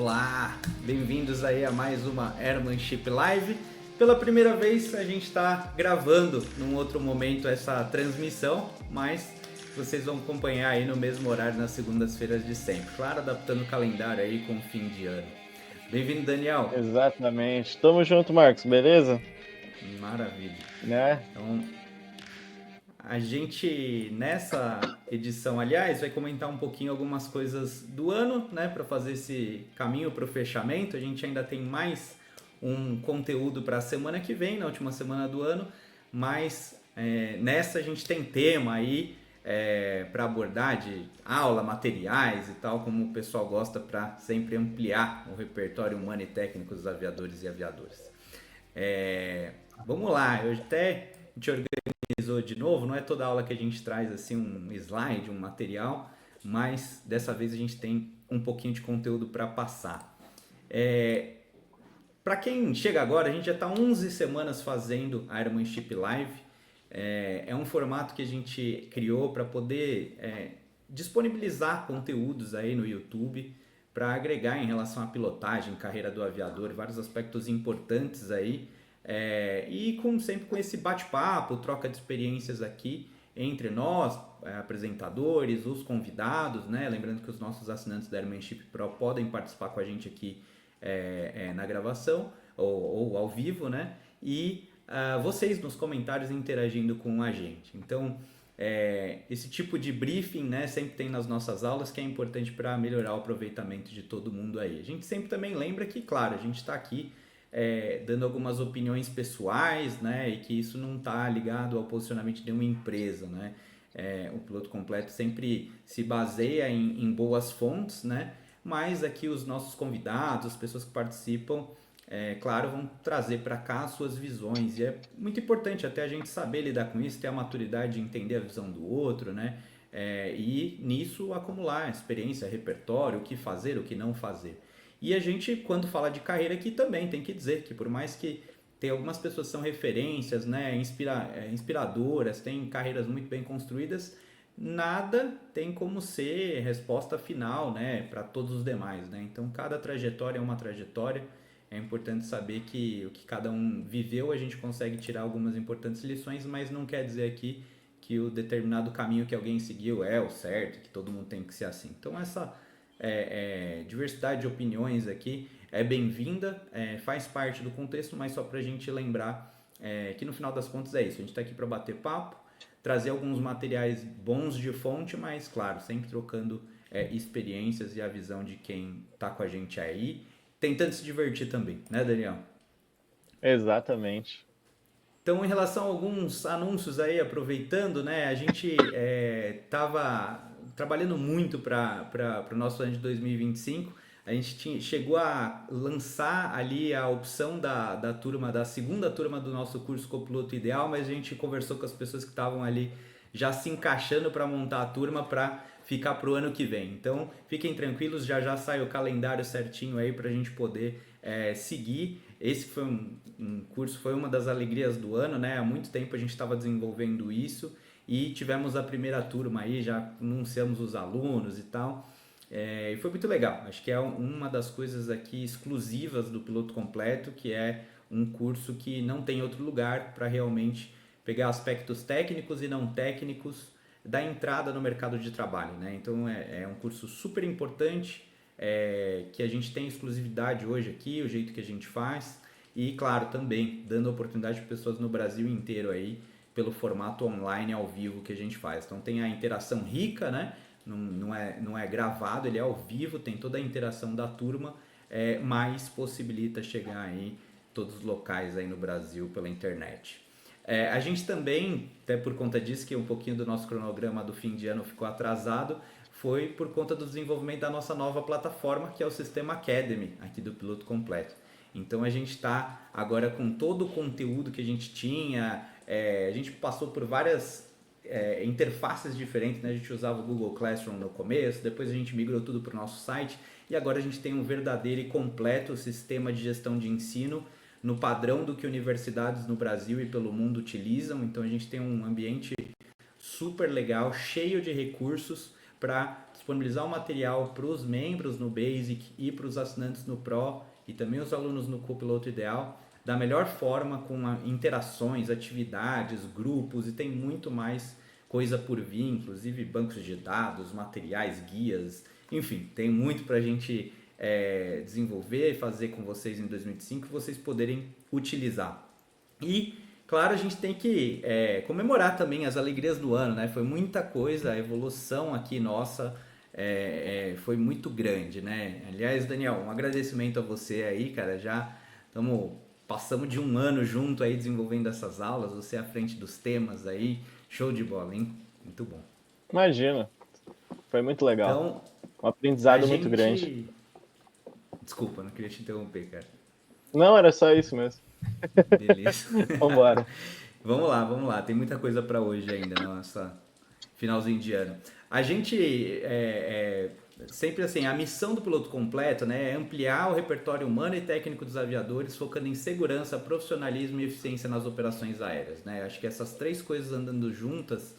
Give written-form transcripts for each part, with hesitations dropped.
Olá, bem-vindos aí a mais uma Airmanship Live. Pela primeira vez a gente está gravando num outro momento essa transmissão, mas vocês vão acompanhar aí no mesmo horário nas segundas-feiras de sempre. Claro, adaptando o calendário aí com o fim de ano. Bem-vindo, Daniel. Exatamente. Tamo junto, Marcos, beleza? Maravilha. Né? Então, a gente nessa edição, aliás, vai comentar um pouquinho algumas coisas do ano, né, para fazer esse caminho para o fechamento. A gente ainda tem mais um conteúdo para a semana que vem, na última semana do ano, mas nessa a gente tem tema aí para abordar de aula, materiais e tal, como o pessoal gosta, para sempre ampliar o repertório humano e técnico dos aviadores e aviadoras. Vamos lá, eu até a gente organizou de novo, não é toda aula que a gente traz assim um slide, um material, mas dessa vez a gente tem um pouquinho de conteúdo para passar. Para quem chega agora, a gente já está 11 semanas fazendo a Airmanship Live. É um formato que a gente criou para poder disponibilizar conteúdos aí no YouTube para agregar em relação à pilotagem, carreira do aviador, vários aspectos importantes aí. E sempre com esse bate-papo, troca de experiências aqui entre nós, apresentadores, os convidados, né? Lembrando que os nossos assinantes da Airmanship Pro podem participar com a gente aqui na gravação ou ao vivo, né? E vocês nos comentários interagindo com a gente. Então, esse tipo de briefing, né, sempre tem nas nossas aulas, que é importante para melhorar o aproveitamento de todo mundo aí. A gente sempre também lembra que, claro, a gente está aqui dando algumas opiniões pessoais, né, e que isso não está ligado ao posicionamento de uma empresa, né. O Piloto Completo sempre se baseia em boas fontes, né, mas aqui os nossos convidados, as pessoas que participam, claro, vão trazer para cá as suas visões. E é muito importante até a gente saber lidar com isso, ter a maturidade de entender a visão do outro, né? E nisso acumular experiência, repertório, o que fazer, o que não fazer. E a gente, quando fala de carreira aqui, também tem que dizer que por mais que tem algumas pessoas que são referências, né, inspiradoras, têm carreiras muito bem construídas, nada tem como ser resposta final, né, para todos os demais, né? Então cada trajetória é uma trajetória. É importante saber que o que cada um viveu a gente consegue tirar algumas importantes lições, mas não quer dizer aqui que o determinado caminho que alguém seguiu é o certo, que todo mundo tem que ser assim. Então essa diversidade de opiniões aqui é bem-vinda, faz parte do contexto, mas só para a gente lembrar que no final das contas é isso. A gente está aqui para bater papo, trazer alguns materiais bons de fonte, mas claro, sempre trocando experiências e a visão de quem está com a gente aí, tentando se divertir também, né, Daniel? Exatamente. Então, em relação a alguns anúncios aí, aproveitando, né, a gente estava trabalhando muito para o nosso ano de 2025. A gente chegou a lançar ali a opção da turma, da segunda turma do nosso curso Copiloto Ideal, mas a gente conversou com as pessoas que estavam ali já se encaixando para montar a turma para ficar para o ano que vem. Então, fiquem tranquilos, já já sai o calendário certinho aí para a gente poder seguir. Esse foi um curso, foi uma das alegrias do ano, né? Há muito tempo a gente estava desenvolvendo isso e tivemos a primeira turma aí, já anunciamos os alunos e tal. E foi muito legal. Acho que é uma das coisas aqui exclusivas do Piloto Completo, que é um curso que não tem outro lugar para realmente pegar aspectos técnicos e não técnicos da entrada no mercado de trabalho, né? Então é um curso super importante, que a gente tem exclusividade hoje aqui, o jeito que a gente faz e, claro, também dando oportunidade para pessoas no Brasil inteiro aí pelo formato online ao vivo que a gente faz. Então tem a interação rica, né? Não é gravado, ele é ao vivo, tem toda a interação da turma, mas possibilita chegar aí todos os locais aí no Brasil pela internet. A gente também, até por conta disso, que um pouquinho do nosso cronograma do fim de ano ficou atrasado, foi por conta do desenvolvimento da nossa nova plataforma, que é o Sistema Academy, aqui do Piloto Completo. Então a gente está agora com todo o conteúdo que a gente tinha, a gente passou por várias interfaces diferentes, né? A gente usava o Google Classroom no começo, depois a gente migrou tudo para o nosso site e agora a gente tem um verdadeiro e completo sistema de gestão de ensino no padrão do que universidades no Brasil e pelo mundo utilizam. Então a gente tem um ambiente super legal, cheio de recursos para disponibilizar o material para os membros no Basic e para os assinantes no Pro e também os alunos no Copiloto Ideal da melhor forma, com interações, atividades, grupos, e tem muito mais coisa por vir, inclusive bancos de dados, materiais, guias, enfim, tem muito para a gente desenvolver e fazer com vocês em 2025 que vocês poderem utilizar. E, claro, a gente tem que comemorar também as alegrias do ano, né? Foi muita coisa, a evolução aqui nossa foi muito grande, né? Aliás, Daniel, um agradecimento a você aí, cara, passamos de um ano junto aí desenvolvendo essas aulas, você à frente dos temas aí, show de bola, hein? Muito bom. Imagina, foi muito legal. Então, Um a aprendizado muito grande. gente... Desculpa, não queria te interromper, cara. Não, era só isso mesmo. Beleza. Vambora. Vamos lá, tem muita coisa para hoje ainda, nossa finalzinho de ano. A gente sempre assim, a missão do Piloto Completo, né, é ampliar o repertório humano e técnico dos aviadores, focando em segurança, profissionalismo e eficiência nas operações aéreas, né? Acho que essas três coisas andando juntas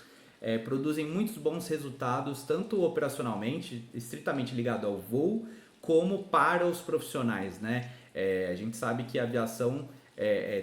produzem muitos bons resultados, tanto operacionalmente, estritamente ligado ao voo, como para os profissionais, né? A gente sabe que a aviação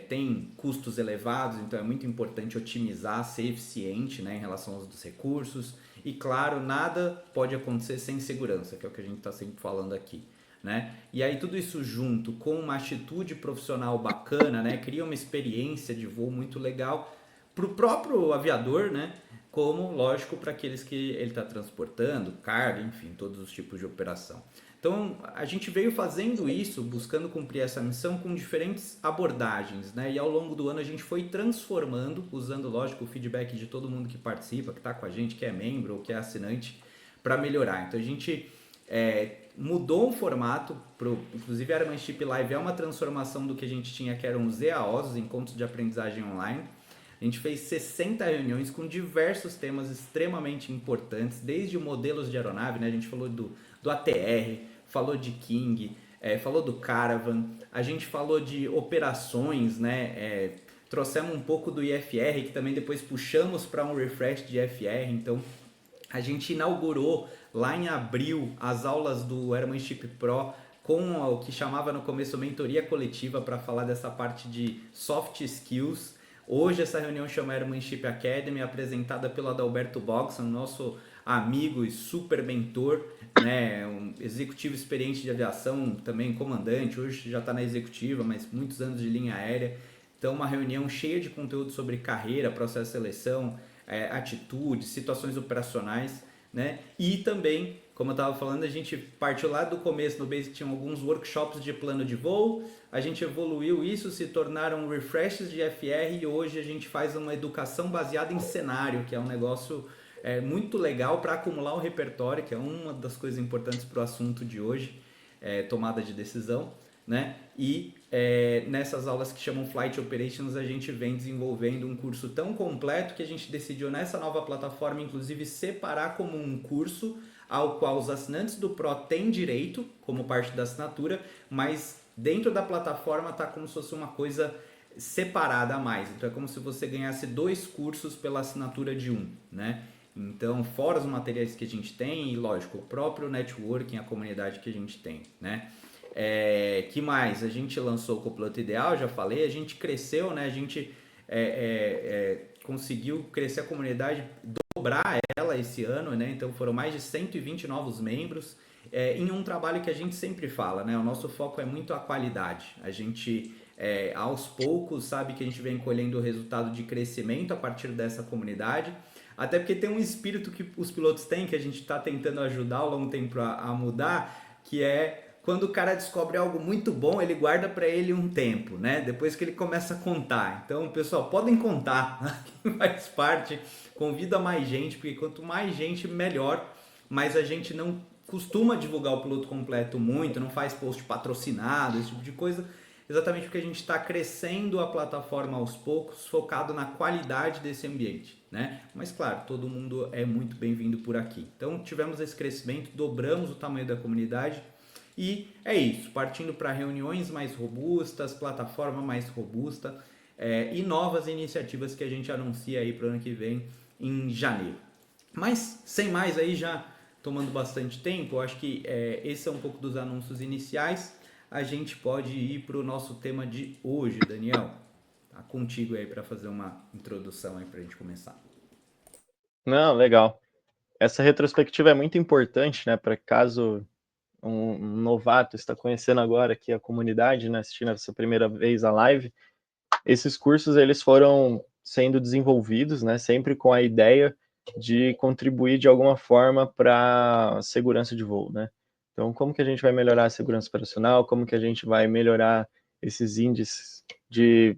tem custos elevados, então é muito importante otimizar, ser eficiente, né, em relação aos dos recursos. E claro, nada pode acontecer sem segurança, que é o que a gente está sempre falando aqui, né? E aí tudo isso junto com uma atitude profissional bacana, né, cria uma experiência de voo muito legal para o próprio aviador, né? Como, lógico, para aqueles que ele está transportando, carga, enfim, todos os tipos de operação. Então, a gente veio fazendo isso, buscando cumprir essa missão com diferentes abordagens, né? E ao longo do ano a gente foi transformando, usando, lógico, o feedback de todo mundo que participa, que está com a gente, que é membro ou que é assinante, para melhorar. Então, a gente mudou o formato, inclusive a Airmanship Live é uma transformação do que a gente tinha, que eram os EAOs, os Encontros de Aprendizagem Online. A gente fez 60 reuniões com diversos temas extremamente importantes, desde modelos de aeronave, né? A gente falou do ATR, falou de King, falou do Caravan, a gente falou de operações, né? Trouxemos um pouco do IFR, que também depois puxamos para um refresh de IFR. Então, a gente inaugurou lá em abril as aulas do Airmanship Pro com o que chamava no começo mentoria coletiva, para falar dessa parte de soft skills. Hoje essa reunião chama Airmanship Academy, apresentada pelo Adalberto Bogson, nosso amigo e super mentor, né? Um executivo experiente de aviação, também comandante, hoje já está na executiva, mas muitos anos de linha aérea. Então, uma reunião cheia de conteúdo sobre carreira, processo de seleção, atitudes, situações operacionais, né? E também, como eu estava falando, a gente partiu lá do começo no Basic, tinha alguns workshops de plano de voo, a gente evoluiu isso, se tornaram refreshes de FR, e hoje a gente faz uma educação baseada em cenário, que é um negócio muito legal para acumular o repertório, que é uma das coisas importantes para o assunto de hoje, tomada de decisão, né? E nessas aulas que chamam Flight Operations, a gente vem desenvolvendo um curso tão completo que a gente decidiu nessa nova plataforma, inclusive, separar como um curso ao qual os assinantes do Pro têm direito, como parte da assinatura, mas dentro da plataforma está como se fosse uma coisa separada a mais. Então é como se você ganhasse 2 cursos pela assinatura de um, né? Então, fora os materiais que a gente tem e, lógico, o próprio networking, a comunidade que a gente tem, né? Que mais? A gente lançou o Copiloto Ideal, já falei, a gente cresceu, né? A gente conseguiu crescer a comunidade, dobrar ela esse ano, né? Então foram mais de 120 novos membros, em um trabalho que a gente sempre fala, né? O nosso foco é muito a qualidade. A gente, aos poucos, sabe que a gente vem colhendo o resultado de crescimento a partir dessa comunidade, até porque tem um espírito que os pilotos têm, que a gente está tentando ajudar ao longo do tempo a mudar, que quando o cara descobre algo muito bom, ele guarda para ele um tempo, né? Depois que ele começa a contar. Então, pessoal, podem contar, faz parte, convida mais gente, porque quanto mais gente, melhor. Mas a gente não costuma divulgar o piloto completo muito, não faz post patrocinado, esse tipo de coisa, exatamente porque a gente está crescendo a plataforma aos poucos, focado na qualidade desse ambiente, né? Mas claro, todo mundo é muito bem-vindo por aqui. Então, tivemos esse crescimento, dobramos o tamanho da comunidade. E é isso, partindo para reuniões mais robustas, plataforma mais robusta e novas iniciativas que a gente anuncia aí para o ano que vem, em janeiro. Mas, sem mais aí, já tomando bastante tempo. Eu acho que esse é um pouco dos anúncios iniciais. A gente pode ir para o nosso tema de hoje, Daniel. Tá contigo aí para fazer uma introdução aí para a gente começar. Não, legal. Essa retrospectiva é muito importante, né, para caso um novato está conhecendo agora aqui a comunidade, né, assistindo essa primeira vez a live. Esses cursos eles foram sendo desenvolvidos, né, sempre com a ideia de contribuir de alguma forma para a segurança de voo, né? Então, como que a gente vai melhorar a segurança operacional? Como que a gente vai melhorar esses índices de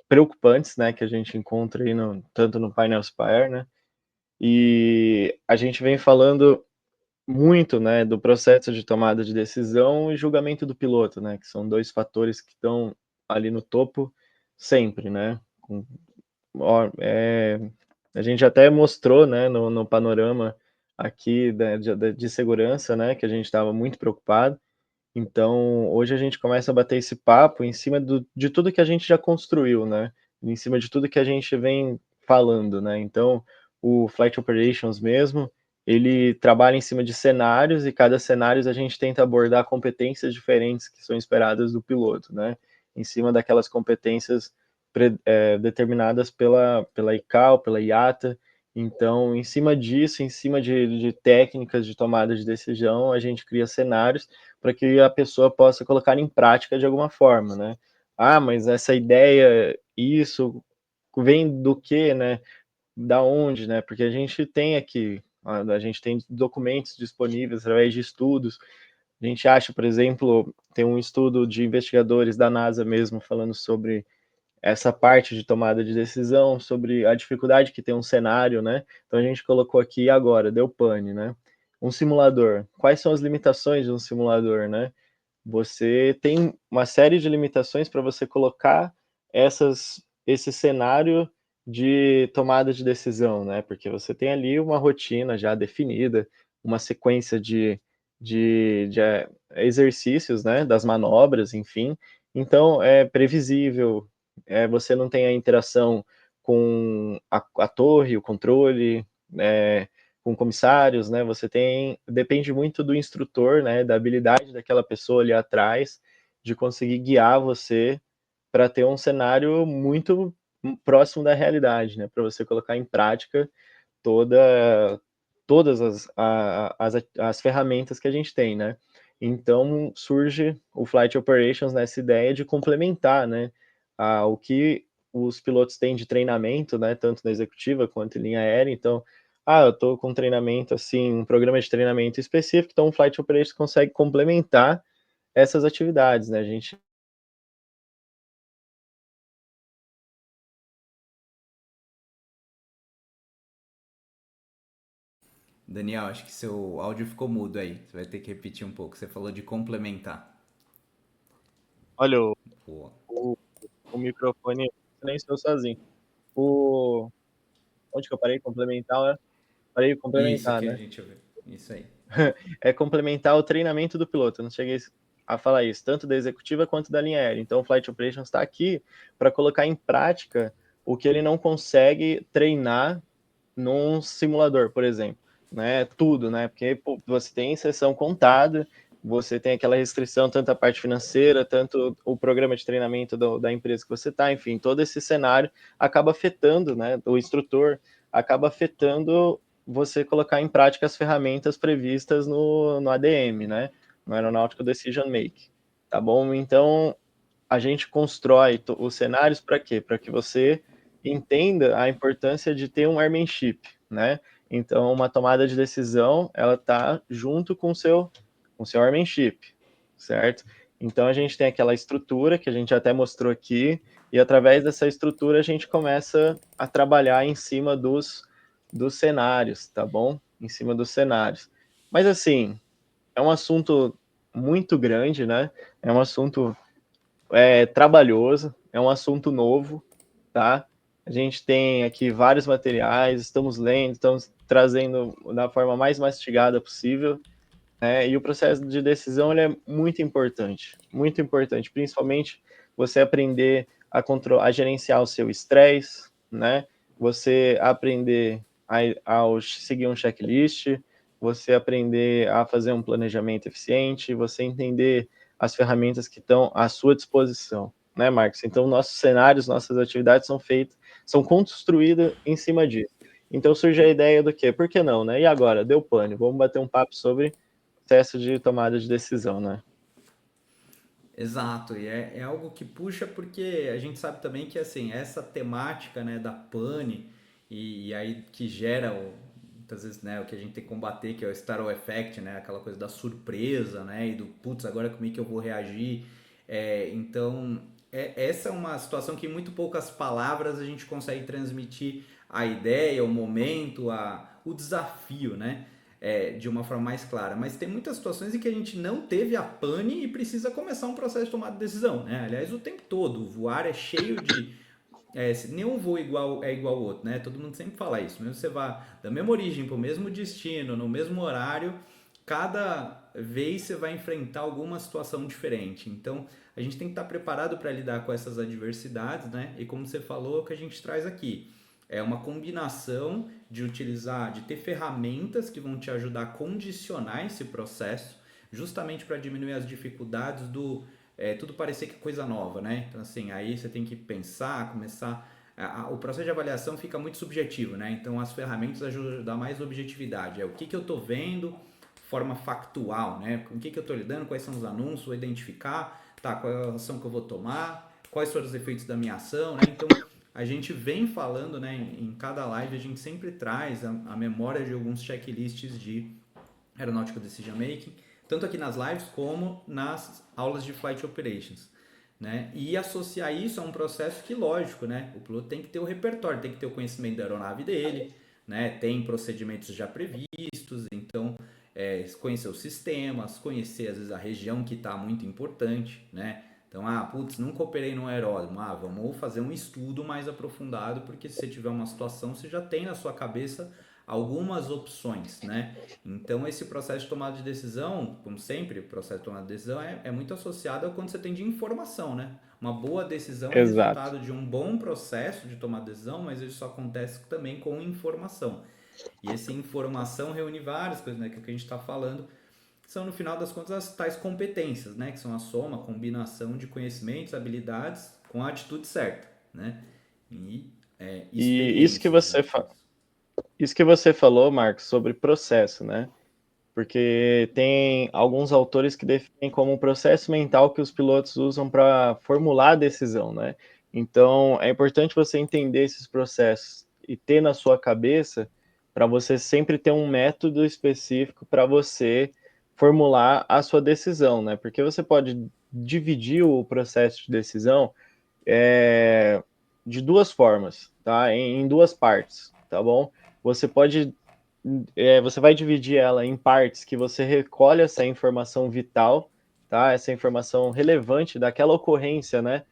preocupantes, né, que a gente encontra aí tanto no painel Spire, né? E a gente vem falando muito, né, do processo de tomada de decisão e julgamento do piloto, né, que são dois fatores que estão ali no topo sempre, né? A gente até mostrou, né, no panorama aqui de segurança, né, que a gente estava muito preocupado. Então, hoje a gente começa a bater esse papo em cima de tudo que a gente já construiu, né? Em cima de tudo que a gente vem falando, né? Então, o Flight Operations mesmo, ele trabalha em cima de cenários e cada cenário a gente tenta abordar competências diferentes que são esperadas do piloto, né? Em cima daquelas competências determinadas pela ICAO, pela IATA. Então, em cima disso, em cima de técnicas de tomada de decisão, a gente cria cenários para que a pessoa possa colocar em prática de alguma forma, né? Ah, mas essa ideia, isso vem do quê, né? Da onde, né? Porque a gente tem aqui, a gente tem documentos disponíveis através de estudos. A gente acha, por exemplo, tem um estudo de investigadores da NASA mesmo falando sobre essa parte de tomada de decisão, sobre a dificuldade que tem um cenário, né? Então a gente colocou aqui agora, deu pane, né? Um simulador. Quais são as limitações de um simulador, né? Você tem uma série de limitações para você colocar esse cenário de tomada de decisão, né? Porque você tem ali uma rotina já definida, uma sequência de exercícios, né? Das manobras, enfim. Então, é previsível, você não tem a interação com a torre, o controle, com comissários, né? Você depende muito do instrutor, né? Da habilidade daquela pessoa ali atrás de conseguir guiar você para ter um cenário muito próximo da realidade, né? Para você colocar em prática todas as ferramentas que a gente tem, né? Então surge o Flight Operations nessa ideia de complementar, né? O que os pilotos têm de treinamento, né? Tanto na executiva quanto em linha aérea. Então, eu estou com treinamento, assim, um programa de treinamento específico, então o Flight Operations consegue complementar essas atividades, né? A gente Daniel, acho que seu áudio ficou mudo aí. Você vai ter que repetir um pouco. Você falou de complementar. olha, Boa. o microfone silenciou sozinho. O, onde que eu parei? Complementar, né? Parei de Isso complementar, que a né? gente ouviu. Isso aí. É complementar o treinamento do piloto. Eu não cheguei a falar isso, tanto da executiva quanto da linha aérea. Então, o Flight Operations está aqui para colocar em prática o que ele não consegue treinar num simulador, por exemplo. Né? Tudo, né? Porque você tem sessão contada, você tem aquela restrição, tanto a parte financeira, tanto o programa de treinamento da empresa que você está, enfim, todo esse cenário acaba afetando, né? O instrutor acaba afetando você colocar em prática as ferramentas previstas no ADM, né? No Aeronautical Decision Making. Tá bom? Então, a gente constrói os cenários para quê? Para que você entenda a importância de ter um airmanship, né? Então, uma tomada de decisão, ela está junto com o seu airmanship, certo? Então, a gente tem aquela estrutura que a gente até mostrou aqui, e através dessa estrutura a gente começa a trabalhar em cima dos cenários, tá bom? Em cima dos cenários. Mas, assim, é um assunto muito grande, né? É um assunto trabalhoso, é um assunto novo, tá? A gente tem aqui vários materiais, estamos lendo, estamos trazendo da forma mais mastigada possível, né? E o processo de decisão ele é muito importante, principalmente você aprender a gerenciar o seu estresse, né? Você aprender a seguir um checklist, você aprender a fazer um planejamento eficiente, você entender as ferramentas que estão à sua disposição, né, Marcos? Então, nossos cenários, nossas atividades são construídas em cima disso. Então, surge a ideia do quê? Por que não, né? E agora? Deu pane. Vamos bater um papo sobre processo de tomada de decisão, né? Exato, e é algo que puxa porque a gente sabe também que assim, essa temática, né, da pane e aí que gera muitas vezes, né, o que a gente tem que combater, que é o Startle Effect, né, aquela coisa da surpresa, né, e do putz, agora como é que eu vou reagir? Então, essa é uma situação que em muito poucas palavras a gente consegue transmitir a ideia, o momento, o desafio, né? De uma forma mais clara. Mas tem muitas situações em que a gente não teve a pane e precisa começar um processo de tomada de decisão. Né? Aliás, o tempo todo. O voar é cheio de. Nenhum voo é igual ao outro, né? Todo mundo sempre fala isso. Mesmo você vá da mesma origem para o mesmo destino, no mesmo horário, cada vez você vai enfrentar alguma situação diferente. Então, a gente tem que estar preparado para lidar com essas adversidades, né? E como você falou, é o que a gente traz aqui é uma combinação de utilizar, de ter ferramentas que vão te ajudar a condicionar esse processo, justamente para diminuir as dificuldades do tudo parecer que é coisa nova, né? Então, assim, aí você tem que pensar, começar. O processo de avaliação fica muito subjetivo, né? Então, as ferramentas ajudam a dar mais objetividade. É o que eu estou vendo, forma factual, né? Com o que eu estou lidando, quais são os anúncios, vou identificar, tá, qual é a ação que eu vou tomar, quais foram os efeitos da minha ação, né? Então, a gente vem falando, né, em cada live, a gente sempre traz a memória de alguns checklists de Aeronautical Decision Making, tanto aqui nas lives como nas aulas de Flight Operations. Né? E associar isso a um processo que, lógico, né? O piloto tem que ter o repertório, tem que ter o conhecimento da aeronave dele, né? Tem procedimentos já previstos, então conhecer os sistemas, conhecer às vezes a região que está muito importante, né? Então, putz, nunca operei num aeródromo. Vamos fazer um estudo mais aprofundado, porque se você tiver uma situação, você já tem na sua cabeça algumas opções, né? Então, esse processo de tomada de decisão, como sempre, o processo de tomada de decisão é muito associado a quando você tem de informação, né? Uma boa decisão é Exato. resultado de um bom processo de tomada de decisão, mas isso acontece também com informação. E essa informação reúne várias coisas, né? Que é o que a gente está falando, são no final das contas as tais competências, né? Que são a soma, a combinação de conhecimentos, habilidades com a atitude certa, né? E E experiências, né? isso que você falou, Marcos, sobre processo, né? Porque tem alguns autores que definem como um processo mental que os pilotos usam para formular a decisão, né? Então, é importante você entender esses processos e ter na sua cabeça para você sempre ter um método específico para você formular a sua decisão, né? Porque você pode dividir o processo de decisão de duas formas, tá? Em duas partes, tá bom? Você pode você vai dividir ela em partes que você recolhe essa informação vital, tá? Essa informação relevante daquela ocorrência, né?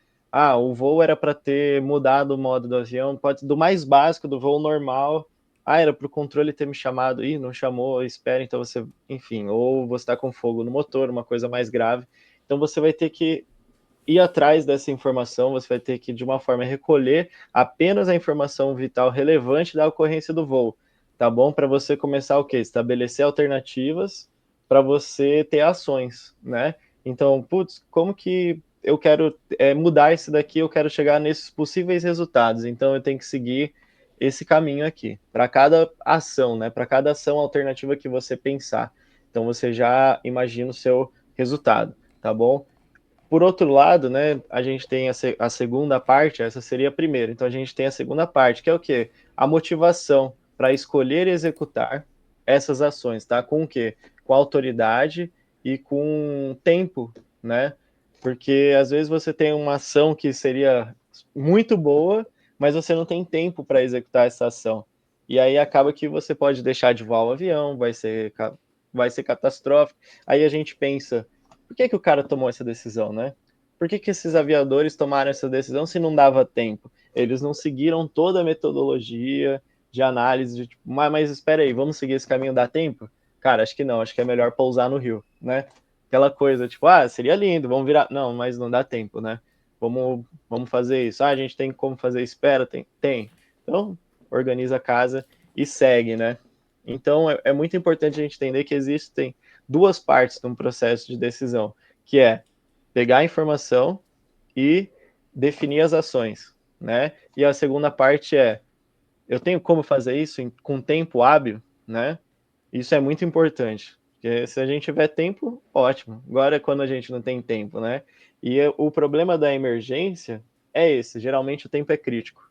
O voo era para ter mudado o modo do avião, pode do mais básico do voo normal. Era para o controle ter me chamado, não chamou, espera, então você, enfim, ou você está com fogo no motor, uma coisa mais grave. Então você vai ter que ir atrás dessa informação, você vai ter que, de uma forma, recolher apenas a informação vital relevante da ocorrência do voo, tá bom? Para você começar o quê? Estabelecer alternativas para você ter ações, né? Então, putz, como que eu quero mudar isso daqui, eu quero chegar nesses possíveis resultados, então eu tenho que seguir esse caminho aqui, para cada ação, né? Para cada ação alternativa que você pensar. Então você já imagina o seu resultado, tá bom? Por outro lado, né, a gente tem a segunda parte, essa seria a primeira. Então a gente tem a segunda parte, que é o quê? A motivação para escolher e executar essas ações, tá? Com o quê? Com autoridade e com tempo, né? Porque às vezes você tem uma ação que seria muito boa, mas você não tem tempo para executar essa ação. E aí acaba que você pode deixar de voar o avião, vai ser catastrófico. Aí a gente pensa, por que o cara tomou essa decisão, né? Por que esses aviadores tomaram essa decisão se não dava tempo? Eles não seguiram toda a metodologia de análise de tipo, mas espera aí, vamos seguir esse caminho, dá tempo? Cara, acho que não, acho que é melhor pousar no Rio, né? Aquela coisa, tipo, seria lindo, vamos virar. Não, mas não dá tempo, né? Vamos fazer isso. A gente tem como fazer espera? Tem. Então, organiza a casa e segue, né? Então, é muito importante a gente entender que existem duas partes num processo de decisão, que é pegar a informação e definir as ações, né? E a segunda parte é, eu tenho como fazer isso com tempo hábil, né? Isso é muito importante, porque se a gente tiver tempo, ótimo. Agora é quando a gente não tem tempo, né? E o problema da emergência é esse, geralmente o tempo é crítico,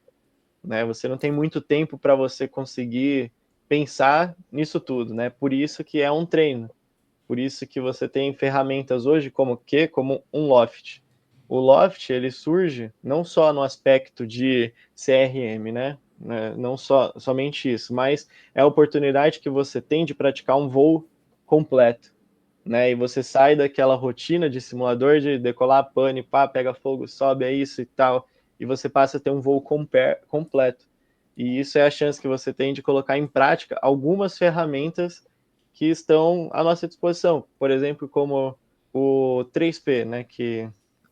né? Você não tem muito tempo para você conseguir pensar nisso tudo, né? Por isso que é um treino. Por isso que você tem ferramentas hoje como o quê? Como um Loft. O Loft, ele surge não só no aspecto de CRM, né? Não somente isso, mas é a oportunidade que você tem de praticar um voo completo, né? E você sai daquela rotina de simulador de decolar, pane, pá, pega fogo, sobe, é isso e tal, e você passa a ter um voo completo. E isso é a chance que você tem de colocar em prática algumas ferramentas que estão à nossa disposição. Por exemplo, como o 3P, né? Que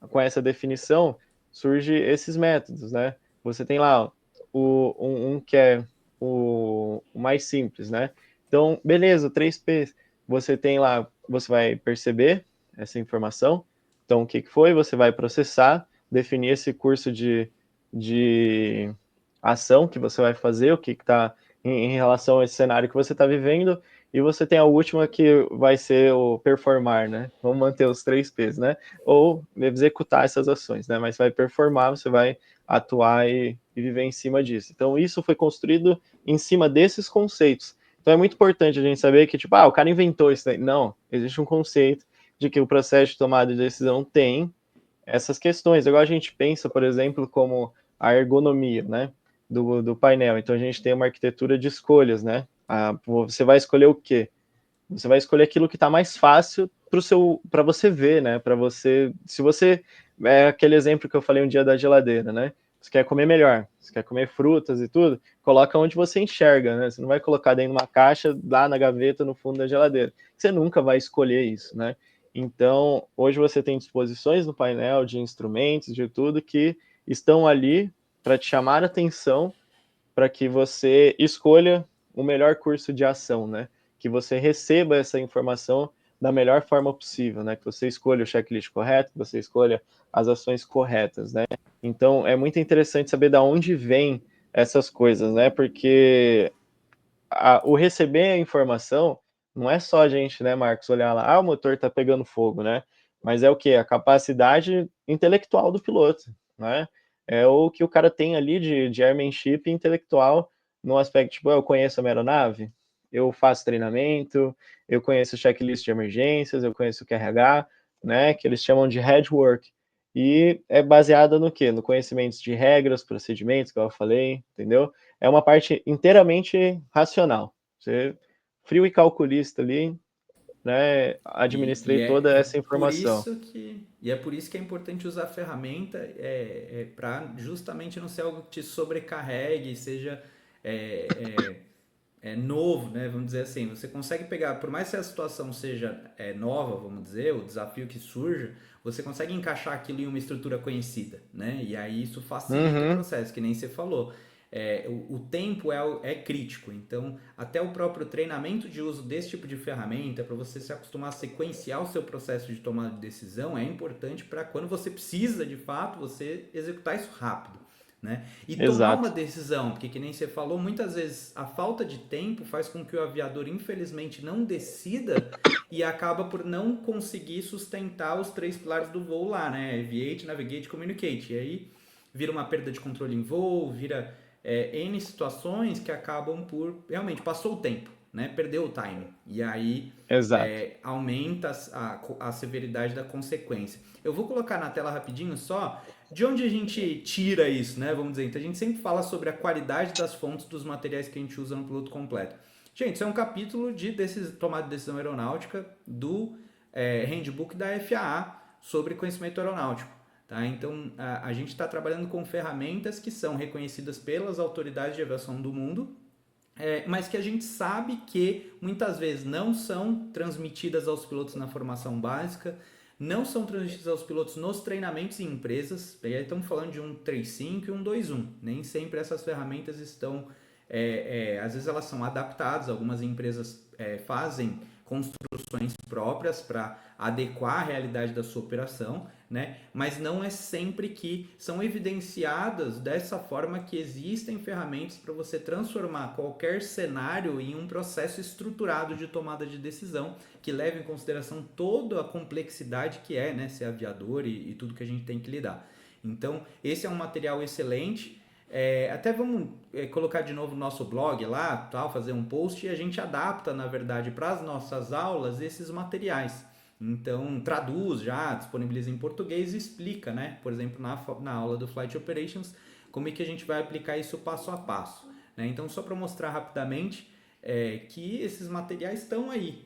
com essa definição surge esses métodos, né? Você tem lá um que é o mais simples, né? Então, beleza, 3P, você tem lá, você vai perceber essa informação. Então, o que foi? Você vai processar, definir esse curso de ação que você vai fazer, o que está em relação a esse cenário que você está vivendo, e você tem a última que vai ser o performar, né? Vamos manter os 3Ps, né? Ou executar essas ações, né? Mas vai performar, você vai atuar e viver em cima disso. Então, isso foi construído em cima desses conceitos. Então, é muito importante a gente saber que, tipo, o cara inventou isso daí. Não, existe um conceito de que o processo de tomada de decisão tem essas questões. Igual a gente pensa, por exemplo, como a ergonomia, né, do painel. Então, a gente tem uma arquitetura de escolhas, né? Você vai escolher o quê? Você vai escolher aquilo que está mais fácil para você ver, né? Para você, se você é aquele exemplo que eu falei um dia da geladeira, né? Você quer comer melhor, você quer comer frutas e tudo, coloca onde você enxerga, né? Você não vai colocar dentro de uma caixa lá na gaveta no fundo da geladeira. Você nunca vai escolher isso, né? Então, hoje você tem disposições no painel de instrumentos, de tudo que estão ali para te chamar a atenção para que você escolha o melhor curso de ação, né? Que você receba essa informação da melhor forma possível, né? Que você escolha o checklist correto, que você escolha as ações corretas, né? Então, é muito interessante saber de onde vem essas coisas, né? Porque o receber a informação não é só a gente, né, Marcos, olhar lá, o motor tá pegando fogo, né? Mas é o que? A capacidade intelectual do piloto, né? É o que o cara tem ali de airmanship intelectual no aspecto, tipo, eu conheço a minha aeronave, eu faço treinamento, eu conheço o checklist de emergências, eu conheço o QRH, né, que eles chamam de headwork. E é baseada no quê? No conhecimento de regras, procedimentos, que eu falei, entendeu? É uma parte inteiramente racional. Você, frio e calculista ali, né, administrei toda essa informação. É por isso que é importante usar a ferramenta para justamente não ser algo que te sobrecarregue, seja é, novo, né? Vamos dizer assim, você consegue pegar, por mais que a situação seja nova, vamos dizer, o desafio que surja, você consegue encaixar aquilo em uma estrutura conhecida, né? E aí isso facilita o Uhum, processo, que nem você falou. O tempo é crítico, então até o próprio treinamento de uso desse tipo de ferramenta, para você se acostumar a sequenciar o seu processo de tomada de decisão, é importante para quando você precisa de fato, você executar isso rápido. Né? E tomar uma exato. decisão, porque que nem você falou, muitas vezes a falta de tempo faz com que o aviador infelizmente não decida e acaba por não conseguir sustentar os três pilares do voo lá, né? Aviate, Navigate, Communicate. E aí vira uma perda de controle em voo, vira N situações que acabam por realmente passou o tempo, né? Perdeu o time. E aí Exato. aumenta a severidade da consequência. Eu vou colocar na tela rapidinho só de onde a gente tira isso, né? Vamos dizer, então a gente sempre fala sobre a qualidade das fontes dos materiais que a gente usa no piloto completo. Gente, isso é um capítulo de tomada de decisão aeronáutica do handbook da FAA sobre conhecimento aeronáutico. Tá? Então a gente está trabalhando com ferramentas que são reconhecidas pelas autoridades de aviação do mundo, mas que a gente sabe que muitas vezes não são transmitidas aos pilotos na formação básica, não são transmitidas aos pilotos nos treinamentos em empresas. E aí estamos falando de um 3.5 e um 2.1. Nem sempre essas ferramentas estão às vezes elas são adaptadas, algumas empresas fazem construções próprias para adequar a realidade da sua operação, né? Mas não é sempre que são evidenciadas dessa forma que existem ferramentas para você transformar qualquer cenário em um processo estruturado de tomada de decisão que leve em consideração toda a complexidade que é, né, ser aviador e tudo que a gente tem que lidar. Então, esse é um material excelente. Até vamos colocar de novo o nosso blog lá, tal, fazer um post e a gente adapta, na verdade, para as nossas aulas esses materiais. Então, traduz já, disponibiliza em português e explica, né? Por exemplo, na aula do Flight Operations, como é que a gente vai aplicar isso passo a passo. Né? Então, só para mostrar rapidamente que esses materiais estão aí.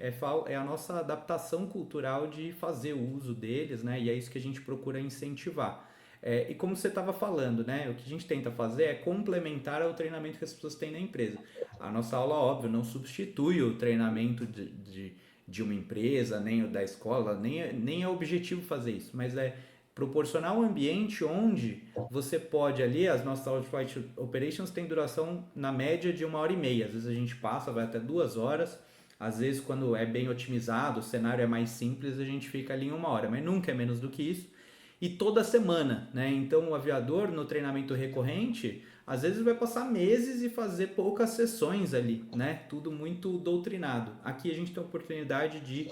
É a nossa adaptação cultural de fazer o uso deles, né? E é isso que a gente procura incentivar. E como você estava falando, né? O que a gente tenta fazer é complementar ao treinamento que as pessoas têm na empresa. A nossa aula, óbvio, não substitui o treinamento de uma empresa, nem o da escola, nem é objetivo fazer isso, mas é proporcionar um ambiente onde você pode ali, as nossas aulas de Flight Operations têm duração na média de 1h30, às vezes a gente passa, vai até 2 horas, às vezes quando é bem otimizado, o cenário é mais simples, a gente fica ali em 1 hora, mas nunca é menos do que isso, e toda semana, né? Então o aviador no treinamento recorrente, às vezes vai passar meses e fazer poucas sessões ali, né? Tudo muito doutrinado. Aqui a gente tem a oportunidade de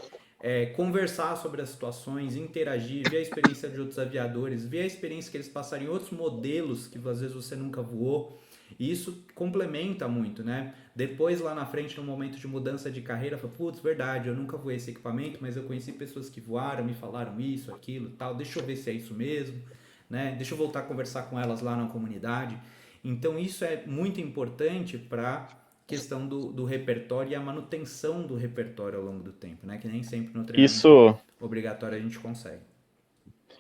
conversar sobre as situações, interagir, ver a experiência de outros aviadores, ver a experiência que eles passaram em outros modelos que às vezes você nunca voou. E isso complementa muito, né? Depois, lá na frente, no momento de mudança de carreira, fala, putz, verdade, eu nunca voei esse equipamento, mas eu conheci pessoas que voaram, me falaram isso, aquilo, tal, deixa eu ver se é isso mesmo, né? Deixa eu voltar a conversar com elas lá na comunidade. Então, isso é muito importante para questão do repertório e a manutenção do repertório ao longo do tempo, né? Que nem sempre no treinamento Isso, obrigatório a gente consegue.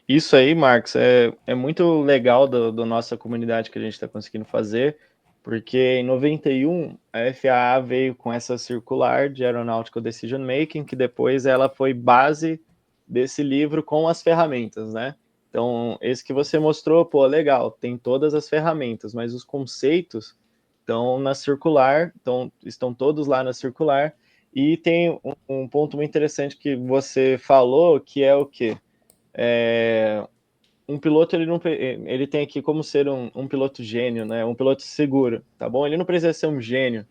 isso aí, Marcos, é muito legal do nossa comunidade que a gente está conseguindo fazer, porque em 91 a FAA veio com essa circular de Aeronautical Decision Making, que depois ela foi base desse livro com as ferramentas, né? Então, esse que você mostrou, pô, legal, tem todas as ferramentas, mas os conceitos estão na circular, estão todos lá na circular, e tem um ponto muito interessante que você falou, que é o quê? Um piloto ele tem aqui como ser um piloto gênio, né? Um piloto seguro, tá bom? Ele não precisa ser um gênio,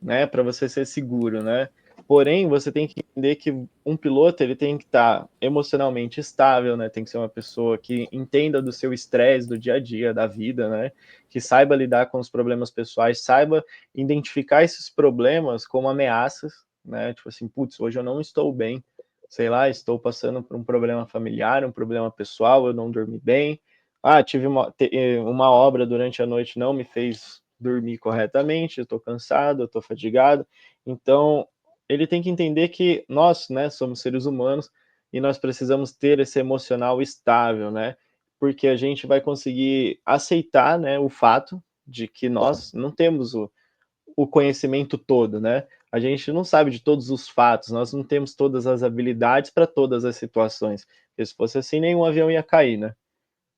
né? Para você ser seguro, né? Porém, você tem que entender que um piloto ele tem que estar emocionalmente estável, né? Tem que ser uma pessoa que entenda do seu estresse do dia a dia, da vida, né? Que saiba lidar com os problemas pessoais, saiba identificar esses problemas como ameaças, né? Tipo assim, putz, hoje eu não estou bem, sei lá, estou passando por um problema familiar, um problema pessoal, eu não dormi bem. Ah, tive uma obra durante a noite, não me fez dormir corretamente, eu estou cansado, eu estou fadigado. Então, ele tem que entender que nós, né, somos seres humanos e nós precisamos ter esse emocional estável, né? Porque a gente vai conseguir aceitar, né, o fato de que nós não temos o conhecimento todo, né? A gente não sabe de todos os fatos, nós não temos todas as habilidades para todas as situações. Porque se fosse assim, nenhum avião ia cair, né?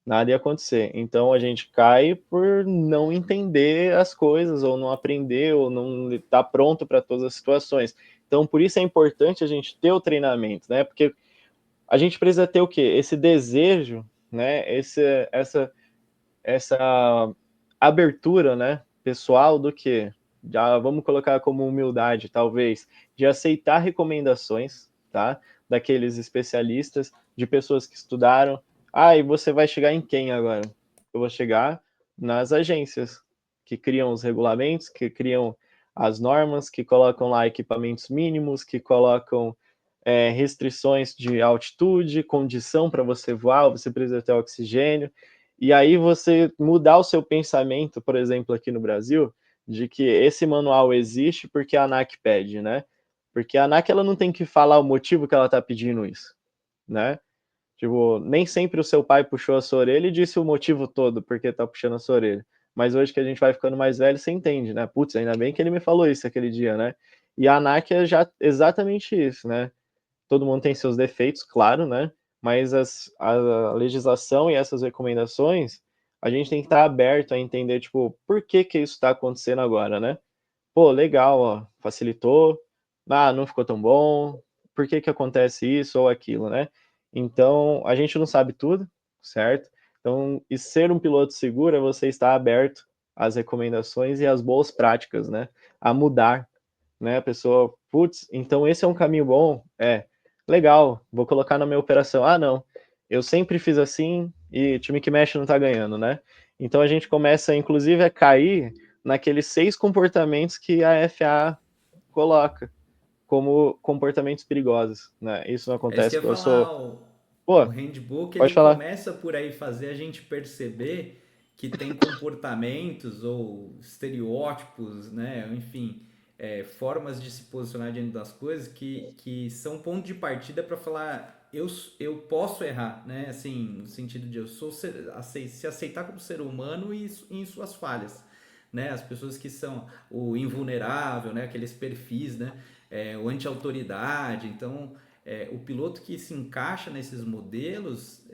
Nada ia acontecer. Então a gente cai por não entender as coisas, ou não aprender, ou não estar pronto para todas as situações. Então por isso é importante a gente ter o treinamento, né? Porque a gente precisa ter o quê? Esse desejo, né? Essa abertura, né, pessoal do que já vamos colocar como humildade, talvez, de aceitar recomendações, tá, daqueles especialistas, de pessoas que estudaram. Ah, e você vai chegar em quem agora? Eu vou chegar nas agências que criam os regulamentos, que criam as normas, que colocam lá equipamentos mínimos, que colocam restrições de altitude, condição para você voar, você precisa ter oxigênio. E aí você mudar o seu pensamento, por exemplo, aqui no Brasil, de que esse manual existe porque a ANAC pede, né? Porque a ANAC ela não tem que falar o motivo que ela está pedindo isso, né? Tipo, nem sempre o seu pai puxou a sua orelha e disse o motivo todo porque está puxando a sua orelha. Mas hoje que a gente vai ficando mais velho, você entende, né? Putz, ainda bem que ele me falou isso aquele dia, né? E a ANAC é já exatamente isso, né? Todo mundo tem seus defeitos, claro, né? Mas a legislação e essas recomendações, a gente tem que estar aberto a entender, tipo, por que que isso está acontecendo agora, né? Pô, legal, ó, facilitou, não ficou tão bom, por que que acontece isso ou aquilo, né? Então, a gente não sabe tudo, certo? Então, e ser um piloto seguro é você estar aberto às recomendações e às boas práticas, né? A mudar, né? A pessoa, putz, então esse é um caminho bom? Legal, vou colocar na minha operação. Ah, não, eu sempre fiz assim e time que mexe não tá ganhando, né? Então a gente começa, inclusive, a cair naqueles 6 comportamentos que a FA coloca como comportamentos perigosos, né? Isso não É isso que acontece eu ia porque eu sou... falar, o Pô, handbook ele pode falar. começa por aí fazer a gente perceber que tem comportamentos ou estereótipos, né? Enfim, formas de se posicionar diante das coisas que são ponto de partida para falar eu posso errar, né? Assim, no sentido de eu sou se aceitar como ser humano e em suas falhas, né? As pessoas que são o invulnerável, né? Aqueles perfis, né? O anti-autoridade, então o piloto que se encaixa nesses modelos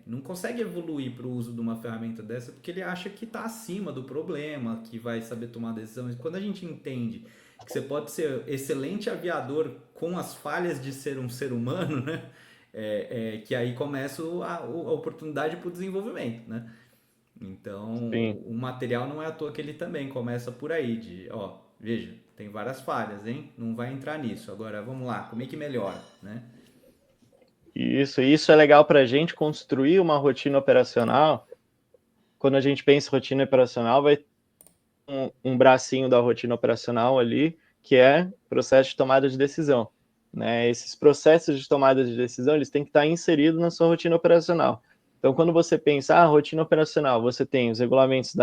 não consegue evoluir para o uso de uma ferramenta dessa porque ele acha que está acima do problema, que vai saber tomar decisões. Quando a gente entende que você pode ser excelente aviador com as falhas de ser um ser humano, né? Que aí começa a oportunidade para o desenvolvimento, né? Então, Sim. o material não é à toa que ele também começa por aí, veja, tem várias falhas, hein? Não vai entrar nisso. Agora, vamos lá, como é que melhora, né? Isso é legal para a gente construir uma rotina operacional. Quando a gente pensa em rotina operacional, vai ter um bracinho da rotina operacional ali, que é processo de tomada de decisão. Né? Esses processos de tomada de decisão, eles têm que estar inseridos na sua rotina operacional. Então, quando você pensa, rotina operacional, você tem os regulamentos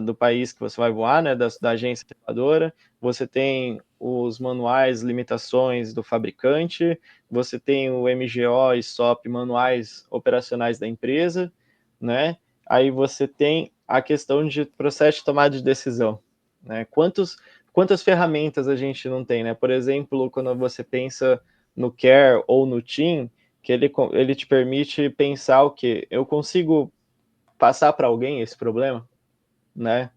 do país que você vai voar, né, da agência reguladora, você tem os manuais, limitações do fabricante, você tem o MGO e SOP, manuais operacionais da empresa, né? Aí você tem a questão de processo de tomada de decisão, né? Quantas ferramentas a gente não tem, né? Por exemplo, quando você pensa no Care ou no Team, que ele te permite pensar o quê? Eu consigo passar para alguém esse problema, né?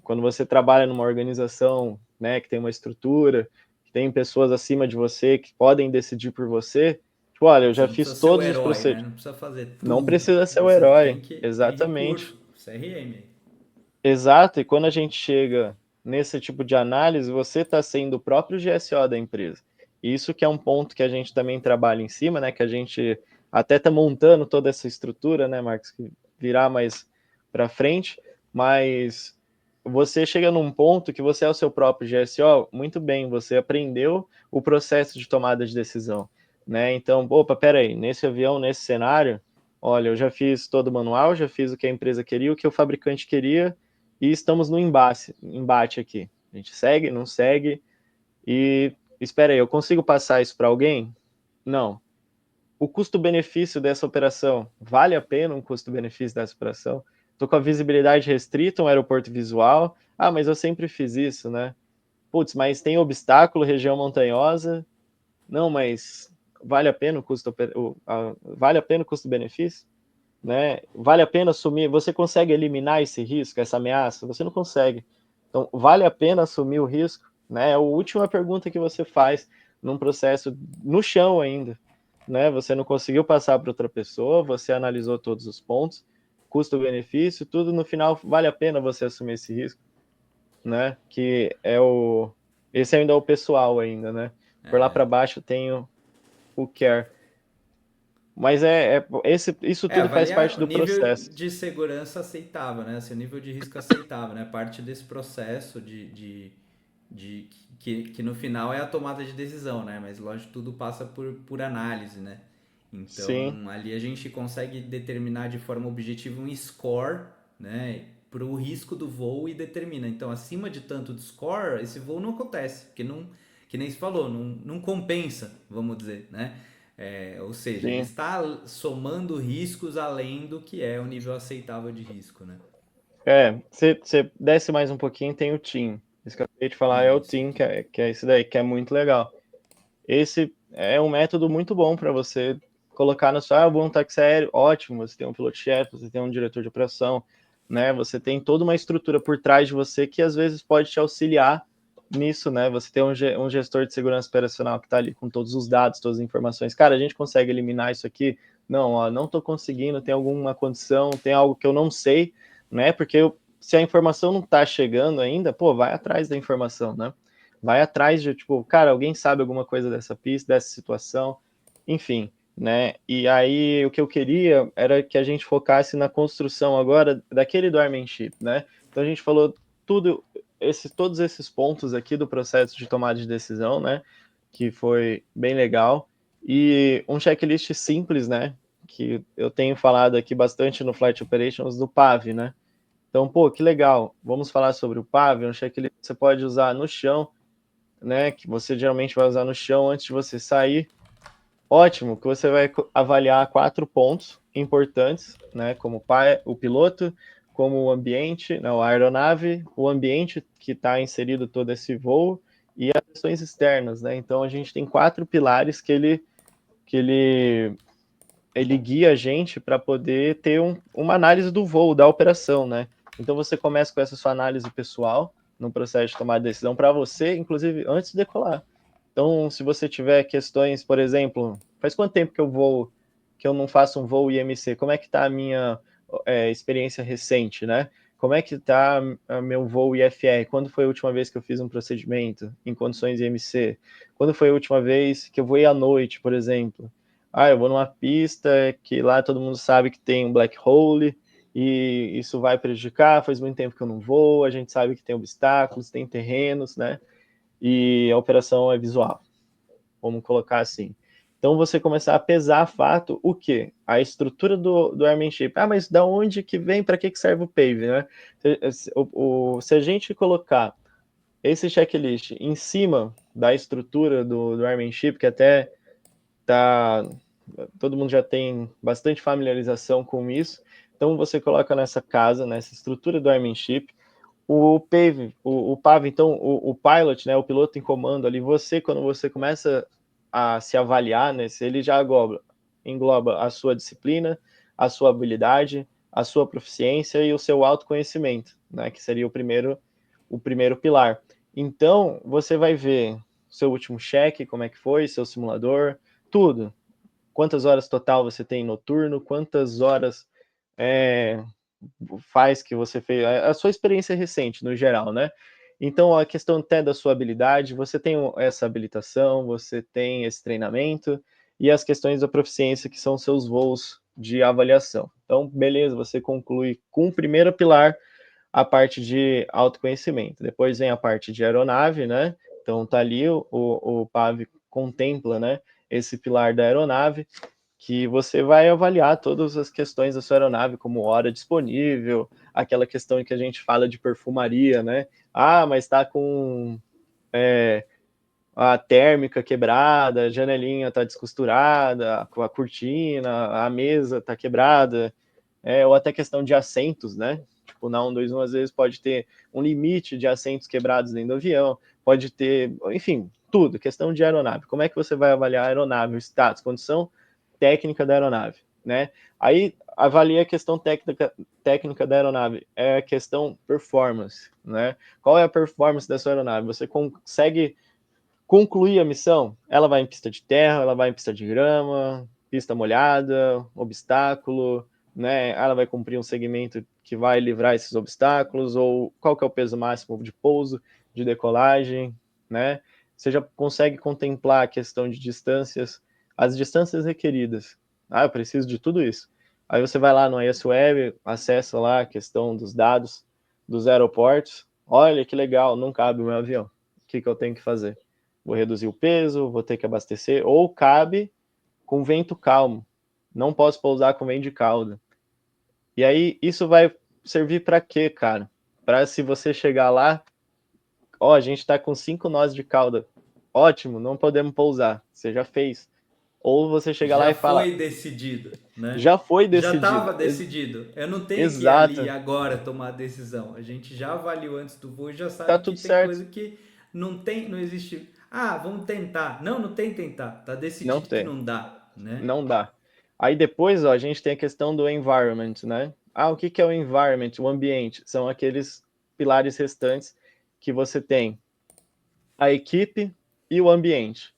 Quando você trabalha numa organização, né, que tem uma estrutura, que tem pessoas acima de você que podem decidir por você, tipo, olha, eu Você já não precisa fiz ser o todos os herói, né? procedimentos. Não precisa fazer Não tudo. precisa ser o Você herói, tem exatamente. recurso, CRM. Exato, e quando a gente chega nesse tipo de análise, você está sendo o próprio GSO da empresa. Isso que é um ponto que a gente também trabalha em cima, né? Que a gente até está montando toda essa estrutura, né, Marcos? Que virá mais para frente, mas você chega num ponto que você é o seu próprio GSO, muito bem, você aprendeu o processo de tomada de decisão, né? Então, opa, peraí, nesse avião, nesse cenário, olha, eu já fiz todo o manual, já fiz o que a empresa queria, o que o fabricante queria, e estamos no embate aqui. A gente segue, não segue, e espera aí, eu consigo passar isso para alguém? Não. O custo-benefício dessa operação, vale a pena um custo-benefício dessa operação? Estou com a visibilidade restrita, um aeroporto visual, mas eu sempre fiz isso, né? Putz, mas tem obstáculo, região montanhosa, não, mas vale a pena vale a pena o custo-benefício? Né? Vale a pena assumir? Você consegue eliminar esse risco, essa ameaça? Você não consegue. Então, vale a pena assumir o risco? Né? É a última pergunta que você faz num processo no chão ainda. Né? Você não conseguiu passar para outra pessoa, você analisou todos os pontos, custo-benefício, tudo no final, vale a pena você assumir esse risco? Né? Que é o... Esse ainda é o pessoal ainda, né? Por lá para baixo tem o care. Mas isso tudo faz parte Avaliar o do nível processo. de segurança aceitável, né? Assim, o nível de risco aceitável, né? Parte desse processo de que no final é a tomada de decisão, né? Mas lógico, tudo passa por análise, né? Sim, Então, ali a gente consegue determinar de forma objetiva um score, né? Para o risco do voo e determina. Então, acima de tanto de score, esse voo não acontece, porque não, que nem se falou, não compensa, vamos dizer, né? Ou seja, ele sim. está somando riscos além do que é o nível aceitável de risco, né? Você desce mais um pouquinho, tem o Team. Isso que eu acabei de falar é o Isso. Team, que é esse daí, que é muito legal. Esse é um método muito bom para você colocar no seu, vou um táxi aéreo, ótimo, você tem um piloto-chefe, você tem um diretor de operação, né? Você tem toda uma estrutura por trás de você que às vezes pode te auxiliar nisso, né? Você tem um gestor de segurança operacional que está ali com todos os dados, todas as informações. Cara, a gente consegue eliminar isso aqui? Não, ó, não estou conseguindo, tem alguma condição, tem algo que eu não sei, né? Porque se a informação não está chegando ainda, pô, vai atrás da informação, né? Vai atrás de, tipo, cara, alguém sabe alguma coisa dessa pista, dessa situação, enfim, né? E aí o que eu queria era que a gente focasse na construção agora daquele Dormanship, né? Então a gente falou todos esses pontos aqui do processo de tomada de decisão, né? Que foi bem legal. E um checklist simples, né? Que eu tenho falado aqui bastante no Flight Operations do PAV, né? Então, pô, que legal. Vamos falar sobre o PAV, um checklist que você pode usar no chão, né? Que você geralmente vai usar no chão antes de você sair. Ótimo, que você vai avaliar 4 pontos importantes, né? Como o piloto, como o ambiente, não, a aeronave, o ambiente que está inserido todo esse voo e as questões externas, né? Então a gente tem 4 pilares que ele guia a gente para poder ter uma análise do voo, da operação, né? Então você começa com essa sua análise pessoal no processo de tomar decisão para você, inclusive antes de decolar. Então, se você tiver questões, por exemplo, faz quanto tempo que eu não faço um voo IMC? Como é que está a minha experiência recente, né? Como é que está meu voo IFR? Quando foi a última vez que eu fiz um procedimento em condições IMC? Quando foi a última vez que eu voei à noite, por exemplo? Eu vou numa pista que lá todo mundo sabe que tem um black hole e isso vai prejudicar, faz muito tempo que eu não vou, a gente sabe que tem obstáculos, tem terrenos, né? E a operação é visual, vamos colocar assim. Então você começar a pesar a fato o quê? A estrutura do airmanship. Mas da onde que vem, para que serve o PAVE, né? Se a gente colocar esse checklist em cima da estrutura do airmanship, que até tá, todo mundo já tem bastante familiarização com isso, então você coloca nessa casa, nessa estrutura do airmanship, o PAVE, o PAV, então, o pilot, né, o piloto em comando ali, quando você começa a se avaliar, né, ele já engloba a sua disciplina, a sua habilidade, a sua proficiência e o seu autoconhecimento, né, que seria o primeiro pilar. Então, você vai ver seu último cheque, como é que foi, seu simulador, tudo. Quantas horas total você tem noturno, quantas horas faz que você fez, a sua experiência recente, no geral, né? Então, a questão até da sua habilidade, você tem essa habilitação, você tem esse treinamento, e as questões da proficiência, que são seus voos de avaliação. Então, beleza, você conclui com o primeiro pilar, a parte de autoconhecimento. Depois vem a parte de aeronave, né? Então, tá ali, o PAV contempla, né, esse pilar da aeronave, que você vai avaliar todas as questões da sua aeronave, como hora disponível, aquela questão em que a gente fala de perfumaria, né? Mas está com a térmica quebrada, a janelinha está descosturada, a cortina, a mesa está quebrada, ou até questão de assentos, né? Tipo, na 121, às vezes pode ter um limite de assentos quebrados dentro do avião, pode ter, enfim, tudo, questão de aeronave. Como é que você vai avaliar a aeronave, o status, condição técnica da aeronave, né? Aí avalia a questão técnica da aeronave, é a questão performance, né? Qual é a performance da sua aeronave? Você consegue concluir a missão? Ela vai em pista de terra, ela vai em pista de grama, pista molhada, obstáculo, né? Ela vai cumprir um segmento que vai livrar esses obstáculos, ou qual que é o peso máximo de pouso, de decolagem, né? Você já consegue contemplar a questão de distâncias, as distâncias requeridas. Eu preciso de tudo isso. Aí você vai lá no IS Web, acessa lá a questão dos dados dos aeroportos. Olha que legal, não cabe o meu avião. O que eu tenho que fazer? Vou reduzir o peso, vou ter que abastecer, ou cabe com vento calmo. Não posso pousar com vento de cauda. E aí, isso vai servir para quê, cara? Para se você chegar lá, a gente está com 5 nós de cauda. Ótimo, não podemos pousar. Você já fez. Ou você chega lá Já e fala, foi decidido, né? já foi Já decidido. estava decidido. Eu não tenho que ir ali Exato. agora tomar a decisão. A gente já avaliou antes do voo e já Tá sabe que tudo tem certo. coisa que não tem, não existe. Vamos tentar. Não, não tem tentar. Tá Não decidido que tem. não dá, né? Não dá. Aí depois, ó, a gente tem a questão do environment, né? Ah, o que que é o environment, o ambiente? São aqueles pilares restantes que você tem a equipe e o ambiente.